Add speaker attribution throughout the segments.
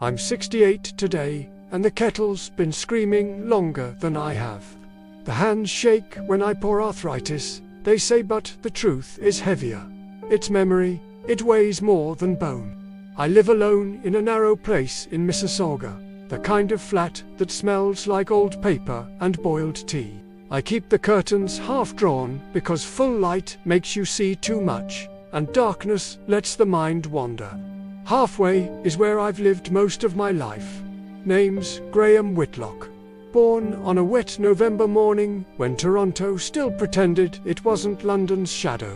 Speaker 1: I'm 68 today, and the kettle's been screaming longer than I have. The hands shake when I pour arthritis, they say, but the truth is heavier. It's memory, it weighs more than bone. I live alone in a narrow place in Mississauga, the kind of flat that smells like old paper and boiled tea. I keep the curtains half drawn because full light makes you see too much, and darkness lets the mind wander. Halfway is where I've lived most of my life. Name's Graham Whitlock. Born on a wet November morning when Toronto still pretended it wasn't London's shadow.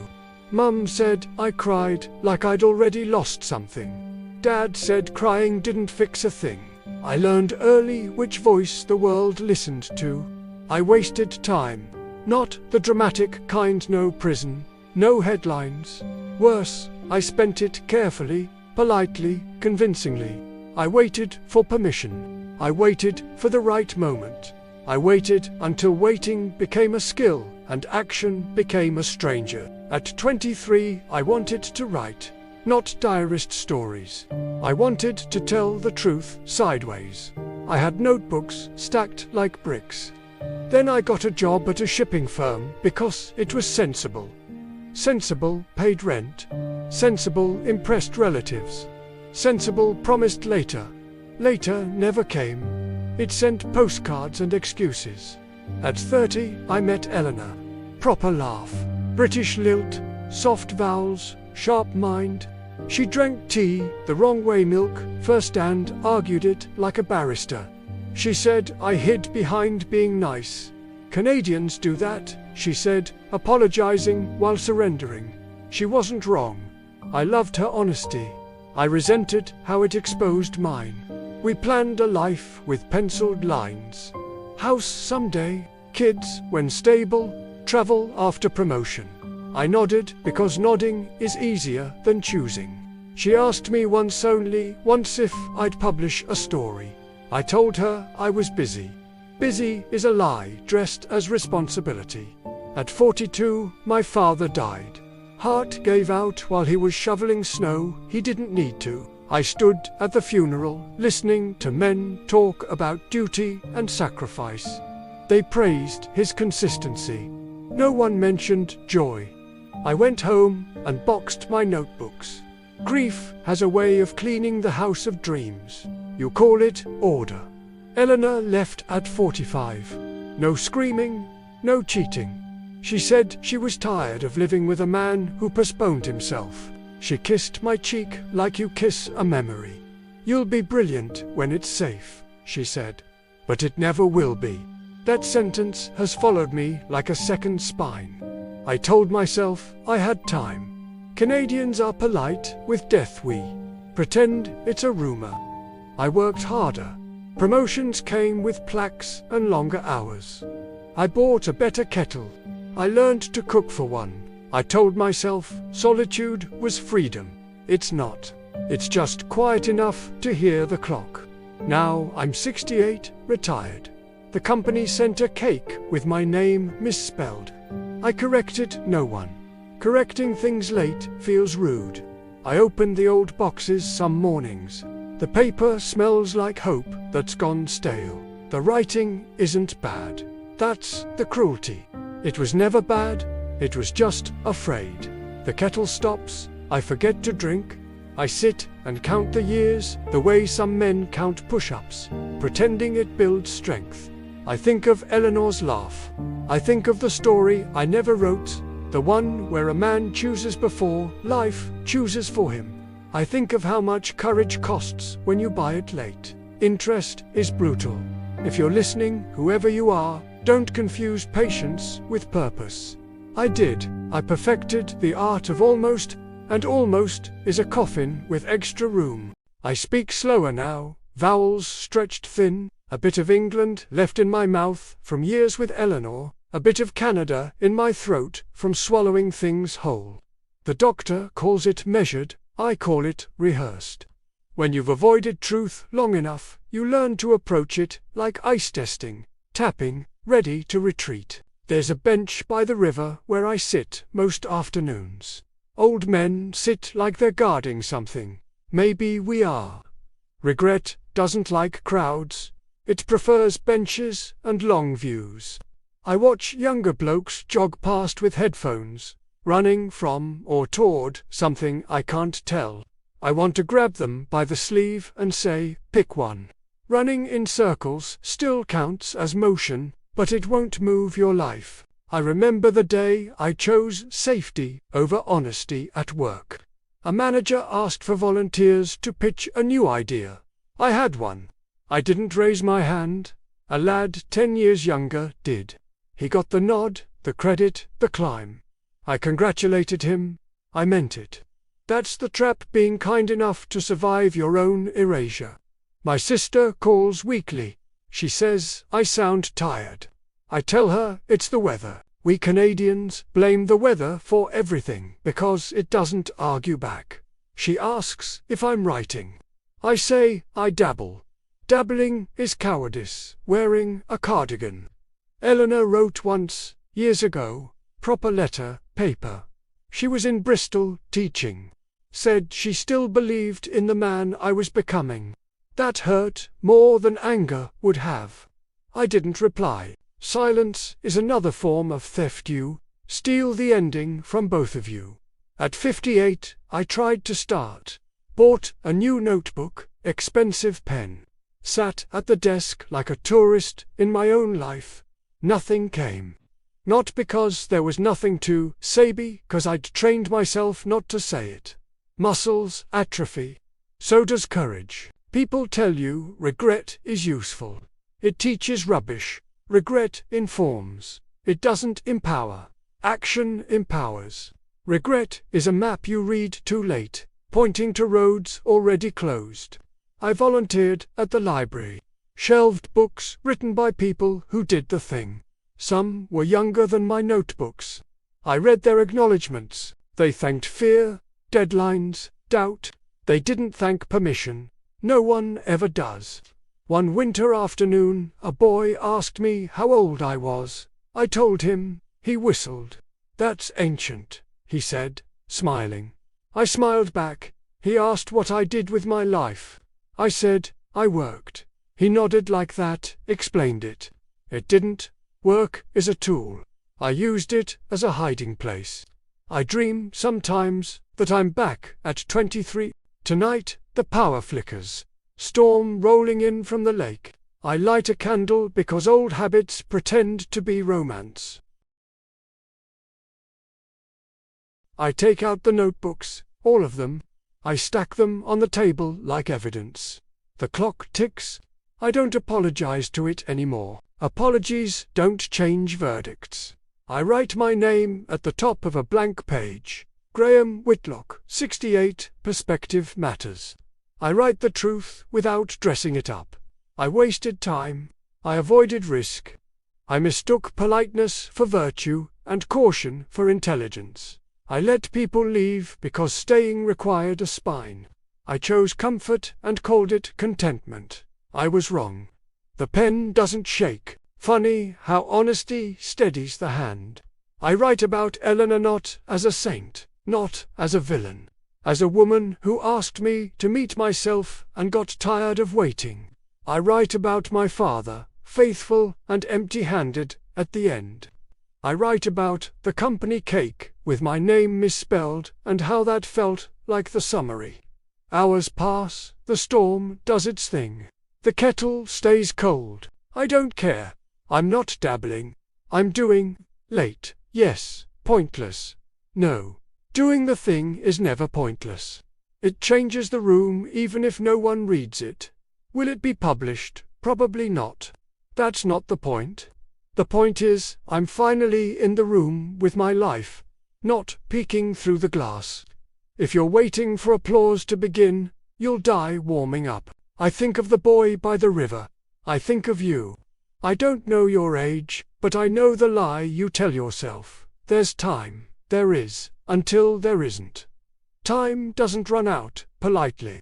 Speaker 1: Mum said I cried like I'd already lost something. Dad said crying didn't fix a thing. I learned early which voice the world listened to. I wasted time, not the dramatic kind, no prison, no headlines. Worse, I spent it carefully, politely, convincingly. I waited for permission. I waited for the right moment. I waited until waiting became a skill and action became a stranger. At 23, I wanted to write, not diarist stories. I wanted to tell the truth sideways. I had notebooks stacked like bricks. Then I got a job at a shipping firm because it was sensible. Sensible paid rent. Sensible impressed relatives. Sensible promised later. Later never came. It sent postcards and excuses. At 30, I met Eleanor. Proper laugh. British lilt, soft vowels, sharp mind. She drank tea the wrong way, milk first, and argued it like a barrister. She said I hid behind being nice. Canadians do that, she said, apologizing while surrendering. She wasn't wrong. I loved her honesty. I resented how it exposed mine. We planned a life with penciled lines. House someday, kids when stable, travel after promotion. I nodded because nodding is easier than choosing. She asked me once, only once, if I'd publish a story. I told her I was busy. Busy is a lie dressed as responsibility. At 42, my father died. Heart gave out while he was shoveling snow. He didn't need to. I stood at the funeral, listening to men talk about duty and sacrifice. They praised his consistency. No one mentioned joy. I went home and boxed my notebooks. Grief has a way of cleaning the house of dreams. You call it order. Eleanor left at 45. No screaming, no cheating. She said she was tired of living with a man who postponed himself. She kissed my cheek like you kiss a memory. You'll be brilliant when it's safe, she said. But it never will be. That sentence has followed me like a second spine. I told myself I had time. Canadians are polite with death. We pretend it's a rumor. I worked harder. Promotions came with plaques and longer hours. I bought a better kettle. I learned to cook for one. I told myself solitude was freedom. It's not. It's just quiet enough to hear the clock. Now I'm 68, retired. The company sent a cake with my name misspelled. I corrected no one. Correcting things late feels rude. I open the old boxes some mornings. The paper smells like hope that's gone stale. The writing isn't bad. That's the cruelty. It was never bad, it was just afraid. The kettle stops, I forget to drink. I sit and count the years the way some men count push-ups, pretending it builds strength. I think of Eleanor's laugh. I think of the story I never wrote, the one where a man chooses before life chooses for him. I think of how much courage costs when you buy it late. Interest is brutal. If you're listening, whoever you are, don't confuse patience with purpose. I did. I perfected the art of almost, and almost is a coffin with extra room. I speak slower now, vowels stretched thin, a bit of England left in my mouth from years with Eleanor, a bit of Canada in my throat from swallowing things whole. The doctor calls it measured, I call it rehearsed. When you've avoided truth long enough, you learn to approach it like ice testing, tapping, ready to retreat. There's a bench by the river where I sit most afternoons. Old men sit like they're guarding something. Maybe we are. Regret doesn't like crowds. It prefers benches and long views. I watch younger blokes jog past with headphones, running from or toward something I can't tell. I want to grab them by the sleeve and say, pick one. Running in circles still counts as motion, but it won't move your life. I remember the day I chose safety over honesty at work. A manager asked for volunteers to pitch a new idea. I had one. I didn't raise my hand. A lad 10 years younger did. He got the nod, the credit, the climb. I congratulated him. I meant it. That's the trap, being kind enough to survive your own erasure. My sister calls weekly. She says I sound tired. I tell her it's the weather. We Canadians blame the weather for everything because it doesn't argue back. She asks if I'm writing. I say I dabble. Dabbling is cowardice, wearing a cardigan. Eleanor wrote once, years ago, proper letter, paper. She was in Bristol, teaching. Said she still believed in the man I was becoming. That hurt more than anger would have. I didn't reply. Silence is another form of theft. You steal the ending from both of you. At 58, I tried to start. Bought a new notebook, expensive pen. Sat at the desk like a tourist in my own life. Nothing came. Not because there was nothing to say, because I'd trained myself not to say it. Muscles atrophy. So does courage. People tell you regret is useful. It teaches rubbish. Regret informs. It doesn't empower. Action empowers. Regret is a map you read too late, pointing to roads already closed. I volunteered at the library. Shelved books written by people who did the thing. Some were younger than my notebooks. I read their acknowledgements. They thanked fear, deadlines, doubt. They didn't thank permission. No one ever does. One winter afternoon, a boy asked me how old I was. I told him. He whistled. That's ancient, he said, smiling. I smiled back. He asked what I did with my life. I said, I worked. He nodded like that, explained it. It didn't. Work is a tool. I used it as a hiding place. I dream sometimes that I'm back at 23. Tonight, the power flickers. Storm rolling in from the lake. I light a candle because old habits pretend to be romance. I take out the notebooks, all of them. I stack them on the table like evidence. The clock ticks. I don't apologize to it anymore. Apologies don't change verdicts. I write my name at the top of a blank page. Graham Whitlock, 68, Perspective Matters. I write the truth without dressing it up. I wasted time. I avoided risk. I mistook politeness for virtue and caution for intelligence. I let people leave because staying required a spine. I chose comfort and called it contentment. I was wrong. The pen doesn't shake. Funny how honesty steadies the hand. I write about Eleanor not as a saint, not as a villain. As a woman who asked me to meet myself and got tired of waiting. I write about my father, faithful and empty-handed at the end. I write about the company cake with my name misspelled and how that felt like the summary. Hours pass, the storm does its thing. The kettle stays cold. I don't care. I'm not dabbling. I'm doing. Late, yes. Pointless, no. Doing the thing is never pointless. It changes the room even if no one reads it. Will it be published? Probably not. That's not the point. The point is, I'm finally in the room with my life, not peeking through the glass. If you're waiting for applause to begin, you'll die warming up. I think of the boy by the river. I think of you. I don't know your age, but I know the lie you tell yourself. There's time. There is. Until there isn't. Time doesn't run out, politely.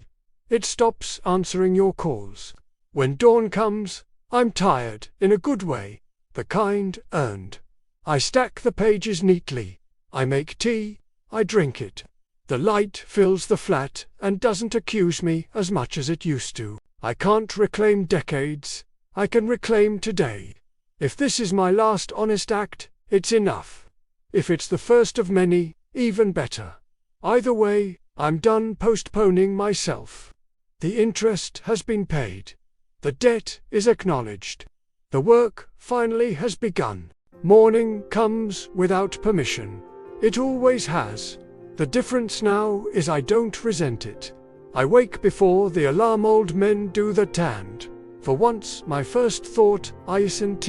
Speaker 1: It stops answering your calls. When dawn comes, I'm tired, in a good way, the kind earned. I stack the pages neatly. I make tea. I drink it. The light fills the flat and doesn't accuse me as much as it used to. I can't reclaim decades. I can reclaim today. If this is my last honest act, it's enough. If it's the first of many, even better. Either way, I'm done postponing myself. The interest has been paid. The debt is acknowledged. The work finally has begun. Morning comes without permission. It always has. The difference now is I don't resent it. I wake before the alarm. Old men do the tand. For once my first thought isn't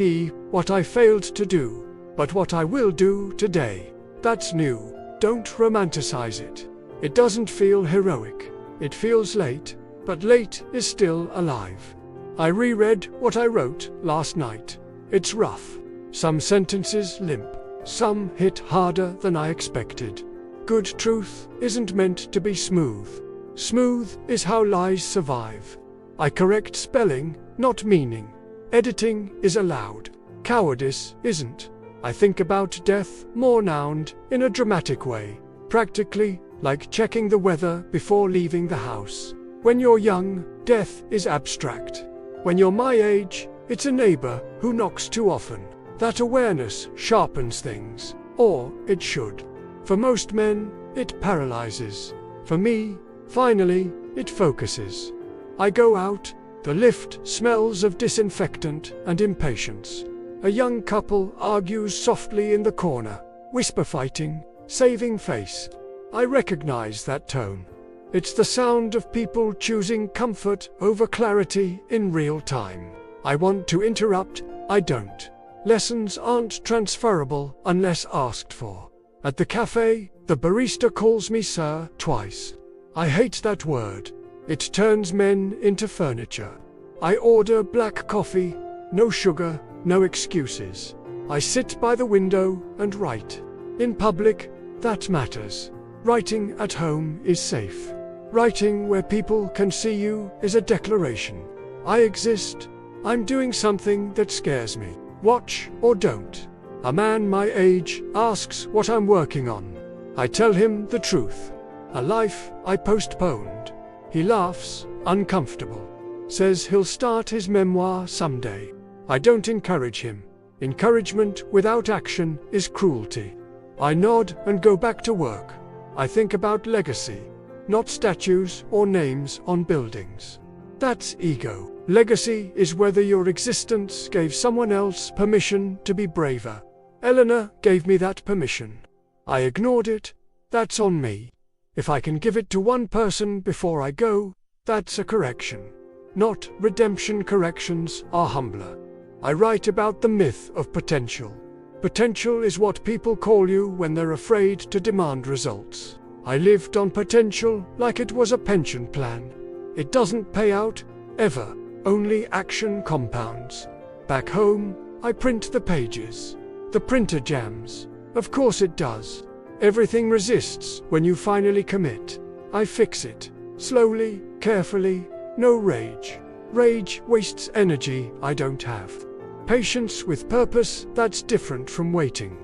Speaker 1: what I failed to do, but what I will do today. That's new. Don't romanticize it. It doesn't feel heroic. It feels late, but late is still alive. I reread what I wrote last night. It's rough. Some sentences limp. Some hit harder than I expected. Good truth isn't meant to be smooth. Smooth is how lies survive. I correct spelling, not meaning. Editing is allowed. Cowardice isn't. I think about death more now, in a dramatic way. Practically, like checking the weather before leaving the house. When you're young, death is abstract. When you're my age, it's a neighbor who knocks too often. That awareness sharpens things, or it should. For most men, it paralyzes. For me, finally, it focuses. I go out, the lift smells of disinfectant and impatience. A young couple argues softly in the corner, whisper fighting, saving face. I recognize that tone. It's the sound of people choosing comfort over clarity in real time. I want to interrupt, I don't. Lessons aren't transferable unless asked for. At the cafe, the barista calls me sir twice. I hate that word. It turns men into furniture. I order black coffee, no sugar, no excuses. I sit by the window and write. In public, that matters. Writing at home is safe. Writing where people can see you is a declaration. I exist. I'm doing something that scares me. Watch or don't. A man my age asks what I'm working on. I tell him the truth. A life I postponed. He laughs, uncomfortable. Says he'll start his memoir someday. I don't encourage him. Encouragement without action is cruelty. I nod and go back to work. I think about legacy, not statues or names on buildings. That's ego. Legacy is whether your existence gave someone else permission to be braver. Eleanor gave me that permission. I ignored it. That's on me. If I can give it to one person before I go, that's a correction. Not redemption. Corrections are humbler. I write about the myth of potential. Potential is what people call you when they're afraid to demand results. I lived on potential like it was a pension plan. It doesn't pay out, ever. Only action compounds. Back home, I print the pages. The printer jams. Of course it does. Everything resists when you finally commit. I fix it. Slowly, carefully, no rage. Rage wastes energy I don't have. Patience with purpose, that's different from waiting.